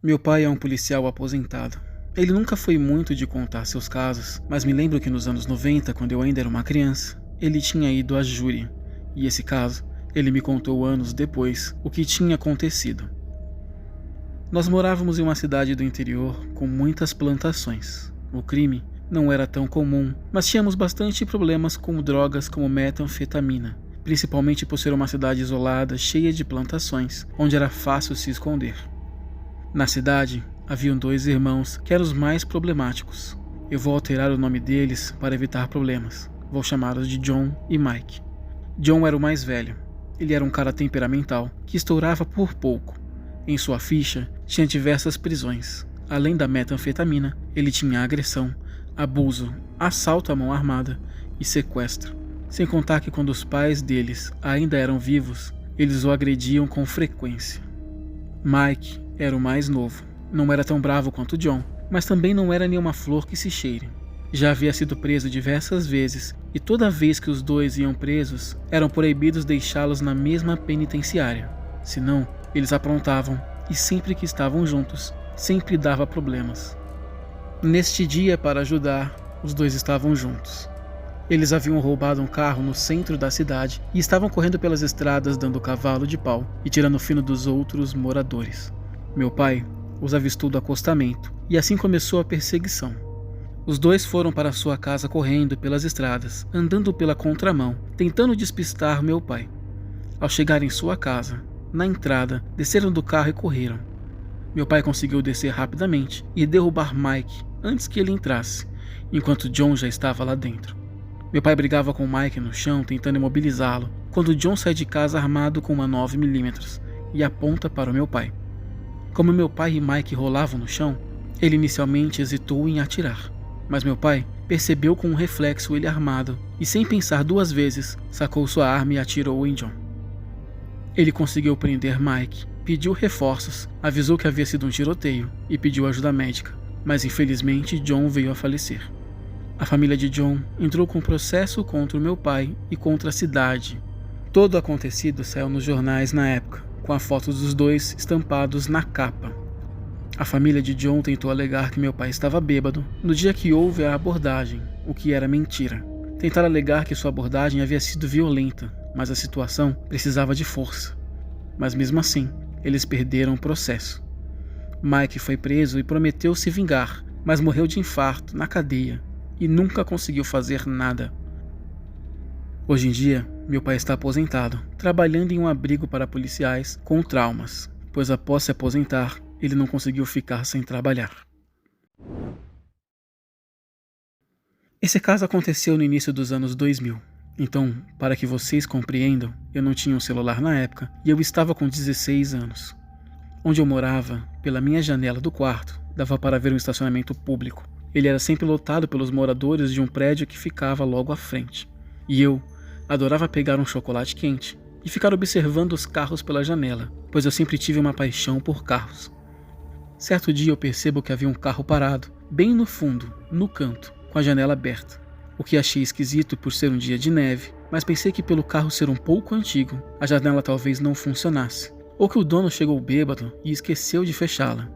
Meu pai é um policial aposentado. Ele nunca foi muito de contar seus casos, mas me lembro que nos anos 90, quando eu ainda era uma criança, ele tinha ido à júri. E esse caso, ele me contou anos depois o que tinha acontecido. Nós morávamos em uma cidade do interior com muitas plantações. O crime não era tão comum, mas tínhamos bastante problemas com drogas como metanfetamina, principalmente por ser uma cidade isolada, cheia de plantações, onde era fácil se esconder. Na cidade, haviam 2 irmãos que eram os mais problemáticos. Eu vou alterar o nome deles para evitar problemas. Vou chamá-los de John e Mike. John era o mais velho. Ele era um cara temperamental, que estourava por pouco. Em sua ficha, tinha diversas prisões. Além da metanfetamina, ele tinha agressão, abuso, assalto à mão armada e sequestro. Sem contar que quando os pais deles ainda eram vivos, eles o agrediam com frequência. Mike era o mais novo. Não era tão bravo quanto John, mas também não era nenhuma flor que se cheire. Já havia sido preso diversas vezes, e toda vez que os 2 iam presos, eram proibidos deixá-los na mesma penitenciária. Senão, eles aprontavam, e sempre que estavam juntos, sempre dava problemas. Neste dia, para ajudar, os 2 estavam juntos. Eles haviam roubado um carro no centro da cidade e estavam correndo pelas estradas dando cavalo de pau e tirando o fino dos outros moradores. Meu pai os avistou do acostamento, e assim começou a perseguição. Os 2 foram para sua casa correndo pelas estradas, andando pela contramão, tentando despistar meu pai. Ao chegar em sua casa, na entrada, desceram do carro e correram. Meu pai conseguiu descer rapidamente e derrubar Mike antes que ele entrasse, enquanto John já estava lá dentro. Meu pai brigava com Mike no chão, tentando imobilizá-lo, quando John sai de casa armado com uma 9mm e aponta para o meu pai. Como meu pai e Mike rolavam no chão, ele inicialmente hesitou em atirar, mas meu pai percebeu com um reflexo ele armado e, sem pensar 2 vezes, sacou sua arma e atirou em John. Ele conseguiu prender Mike, pediu reforços, avisou que havia sido um tiroteio e pediu ajuda médica, mas infelizmente John veio a falecer. A família de John entrou com processo contra o meu pai e contra a cidade. Todo o acontecido saiu nos jornais na época, com a foto dos 2 estampados na capa. A família de John tentou alegar que meu pai estava bêbado no dia que houve a abordagem, o que era mentira. Tentaram alegar que sua abordagem havia sido violenta, mas a situação precisava de força. Mas mesmo assim, eles perderam o processo. Mike foi preso e prometeu se vingar, mas morreu de infarto na cadeia e nunca conseguiu fazer nada. Hoje em dia, meu pai está aposentado, trabalhando em um abrigo para policiais com traumas, pois após se aposentar, ele não conseguiu ficar sem trabalhar. Esse caso aconteceu no início dos anos 2000. Então, para que vocês compreendam, eu não tinha um celular na época e eu estava com 16 anos. Onde eu morava, pela minha janela do quarto, dava para ver um estacionamento público. Ele era sempre lotado pelos moradores de um prédio que ficava logo à frente. E eu adorava pegar um chocolate quente e ficar observando os carros pela janela, pois eu sempre tive uma paixão por carros. Certo dia eu percebo que havia um carro parado, bem no fundo, no canto, com a janela aberta. O que achei esquisito por ser um dia de neve, mas pensei que pelo carro ser um pouco antigo, a janela talvez não funcionasse, ou que o dono chegou bêbado e esqueceu de fechá-la.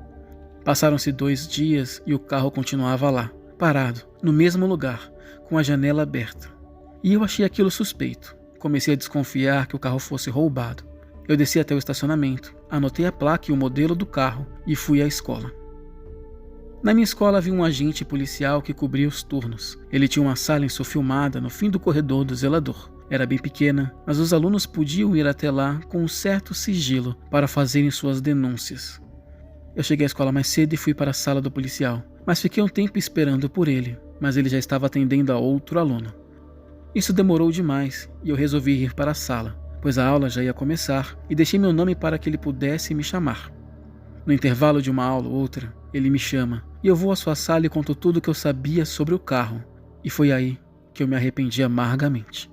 Passaram-se 2 dias e o carro continuava lá, parado, no mesmo lugar, com a janela aberta. E eu achei aquilo suspeito. Comecei a desconfiar que o carro fosse roubado. Eu desci até o estacionamento, anotei a placa e o modelo do carro e fui à escola. Na minha escola havia um agente policial que cobria os turnos. Ele tinha uma sala insofilmada no fim do corredor do zelador. Era bem pequena, mas os alunos podiam ir até lá com um certo sigilo para fazerem suas denúncias. Eu cheguei à escola mais cedo e fui para a sala do policial, mas fiquei um tempo esperando por ele, mas ele já estava atendendo a outro aluno. Isso demorou demais e eu resolvi ir para a sala, pois a aula já ia começar e deixei meu nome para que ele pudesse me chamar. No intervalo de uma aula ou outra, ele me chama e eu vou à sua sala e conto tudo o que eu sabia sobre o carro, e foi aí que eu me arrependi amargamente.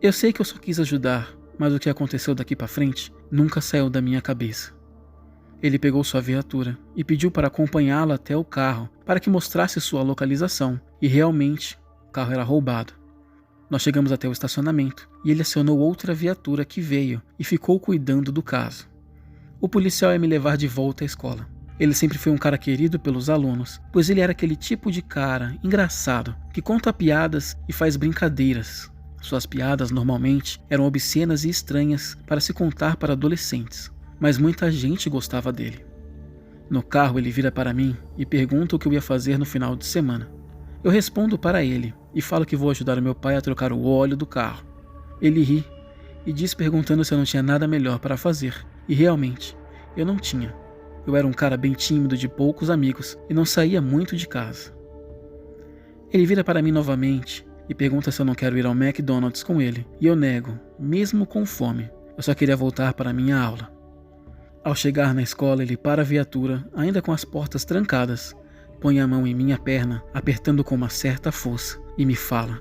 Eu sei que eu só quis ajudar, mas o que aconteceu daqui para frente nunca saiu da minha cabeça. Ele pegou sua viatura e pediu para acompanhá-la até o carro para que mostrasse sua localização, e realmente o carro era roubado. Nós chegamos até o estacionamento e ele acionou outra viatura que veio e ficou cuidando do caso. O policial ia me levar de volta à escola. Ele sempre foi um cara querido pelos alunos, pois ele era aquele tipo de cara engraçado, que conta piadas e faz brincadeiras. Suas piadas normalmente eram obscenas e estranhas para se contar para adolescentes, mas muita gente gostava dele. No carro ele vira para mim e pergunta o que eu ia fazer no final de semana. Eu respondo para ele e falo que vou ajudar o meu pai a trocar o óleo do carro. Ele ri e diz perguntando se eu não tinha nada melhor para fazer, e realmente, eu não tinha. Eu era um cara bem tímido, de poucos amigos e não saía muito de casa. Ele vira para mim novamente e pergunta se eu não quero ir ao McDonald's com ele, e eu nego, mesmo com fome. Eu só queria voltar para minha aula. Ao chegar na escola, ele para a viatura, ainda com as portas trancadas, põe a mão em minha perna, apertando com uma certa força, e me fala: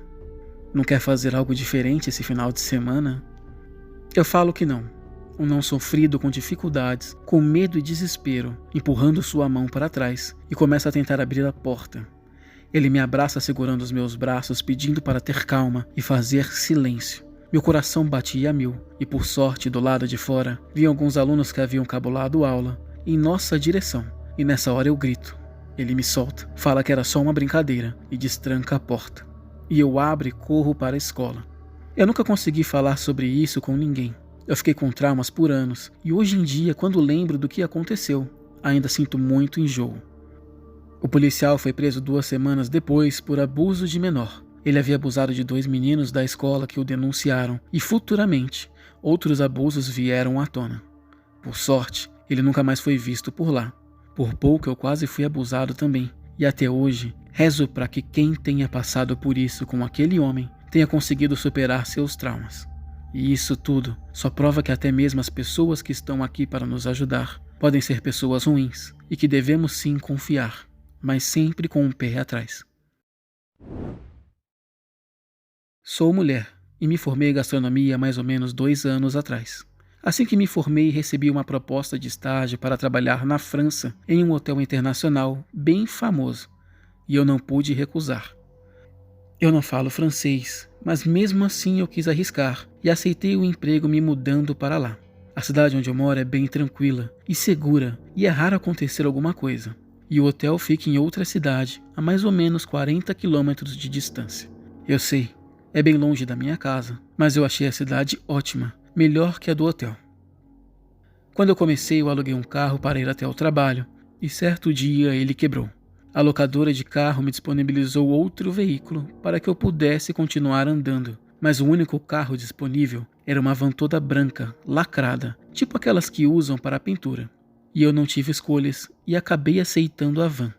"Não quer fazer algo diferente esse final de semana?" Eu falo que não. Um não sofrido com dificuldades, com medo e desespero, empurrando sua mão para trás, e começa a tentar abrir a porta. Ele me abraça segurando os meus braços, pedindo para ter calma e fazer silêncio. Meu coração batia a mil, e por sorte, do lado de fora, vi alguns alunos que haviam cabulado aula em nossa direção, e nessa hora eu grito. Ele me solta, fala que era só uma brincadeira e destranca a porta. E eu abro e corro para a escola. Eu nunca consegui falar sobre isso com ninguém. Eu fiquei com traumas por anos, e hoje em dia, quando lembro do que aconteceu, ainda sinto muito enjoo. O policial foi preso 2 semanas depois por abuso de menor. Ele havia abusado de 2 meninos da escola que o denunciaram, e futuramente, outros abusos vieram à tona. Por sorte, ele nunca mais foi visto por lá. Por pouco eu quase fui abusado também, e até hoje, rezo para que quem tenha passado por isso com aquele homem tenha conseguido superar seus traumas. E isso tudo só prova que até mesmo as pessoas que estão aqui para nos ajudar podem ser pessoas ruins, e que devemos sim confiar, mas sempre com um pé atrás. Sou mulher e me formei em gastronomia há mais ou menos 2 anos atrás. Assim que me formei, recebi uma proposta de estágio para trabalhar na França em um hotel internacional bem famoso, e eu não pude recusar. Eu não falo francês, mas mesmo assim eu quis arriscar e aceitei o emprego me mudando para lá. A cidade onde eu moro é bem tranquila e segura, e é raro acontecer alguma coisa. E o hotel fica em outra cidade, a mais ou menos 40 quilômetros de distância. Eu sei, é bem longe da minha casa, mas eu achei a cidade ótima, melhor que a do hotel. Quando eu comecei, eu aluguei um carro para ir até o trabalho, e certo dia ele quebrou. A locadora de carro me disponibilizou outro veículo para que eu pudesse continuar andando, mas o único carro disponível era uma van toda branca, lacrada, tipo aquelas que usam para a pintura. E eu não tive escolhas e acabei aceitando a van.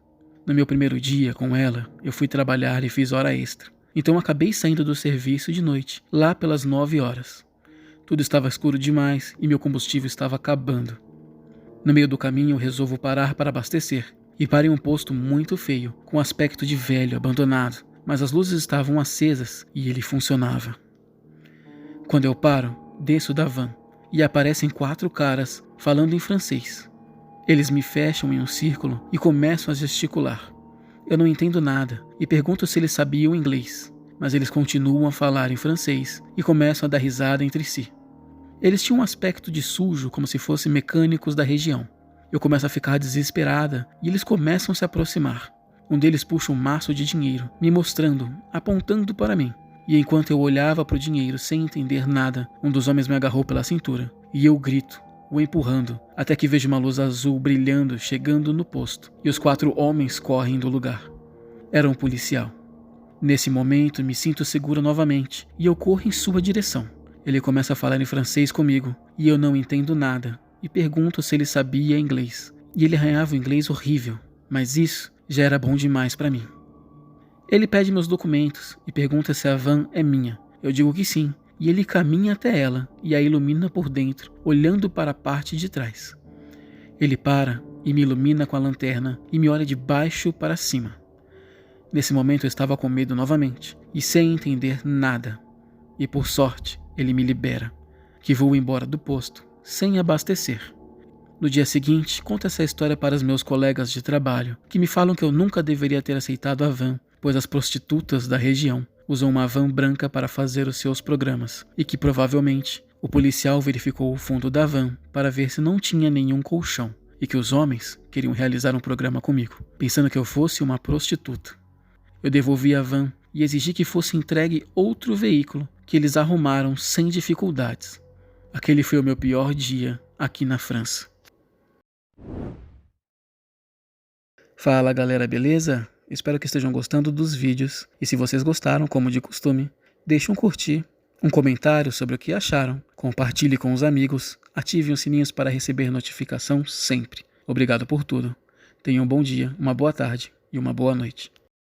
No meu primeiro dia com ela, eu fui trabalhar e fiz hora extra. Então acabei saindo do serviço de noite, lá pelas 9 horas. Tudo estava escuro demais e meu combustível estava acabando. No meio do caminho eu resolvo parar para abastecer. E parei em um posto muito feio, com aspecto de velho, abandonado, mas as luzes estavam acesas e ele funcionava. Quando eu paro, desço da van e aparecem 4 caras falando em francês. Eles me fecham em um círculo e começam a gesticular. Eu não entendo nada e pergunto se eles sabiam inglês, mas eles continuam a falar em francês e começam a dar risada entre si. Eles tinham um aspecto de sujo, como se fossem mecânicos da região. Eu começo a ficar desesperada e eles começam a se aproximar. Um deles puxa um maço de dinheiro, me mostrando, apontando para mim. E enquanto eu olhava para o dinheiro sem entender nada, um dos homens me agarrou pela cintura. E eu grito, o empurrando, até que vejo uma luz azul brilhando chegando no posto. E os 4 homens correm do lugar. Era um policial. Nesse momento me sinto segura novamente e eu corro em sua direção. Ele começa a falar em francês comigo e eu não entendo nada. E pergunto se ele sabia inglês. E ele arranhava o inglês horrível, mas isso já era bom demais para mim. Ele pede meus documentos e pergunta se a van é minha. Eu digo que sim, e ele caminha até ela e a ilumina por dentro, olhando para a parte de trás. Ele para e me ilumina com a lanterna e me olha de baixo para cima. Nesse momento eu estava com medo novamente e sem entender nada. E por sorte, ele me libera, que vou embora do posto sem abastecer. No dia seguinte, conto essa história para os meus colegas de trabalho, que me falam que eu nunca deveria ter aceitado a van, pois as prostitutas da região usam uma van branca para fazer os seus programas, e que provavelmente o policial verificou o fundo da van para ver se não tinha nenhum colchão, e que os homens queriam realizar um programa comigo, pensando que eu fosse uma prostituta. Eu devolvi a van e exigi que fosse entregue outro veículo que eles arrumaram sem dificuldades. Aquele foi o meu pior dia aqui na França. Fala galera, beleza? Espero que estejam gostando dos vídeos. E se vocês gostaram, como de costume, deixe um curtir, um comentário sobre o que acharam, compartilhe com os amigos, ative os sininhos para receber notificação sempre. Obrigado por tudo. Tenham um bom dia, uma boa tarde e uma boa noite.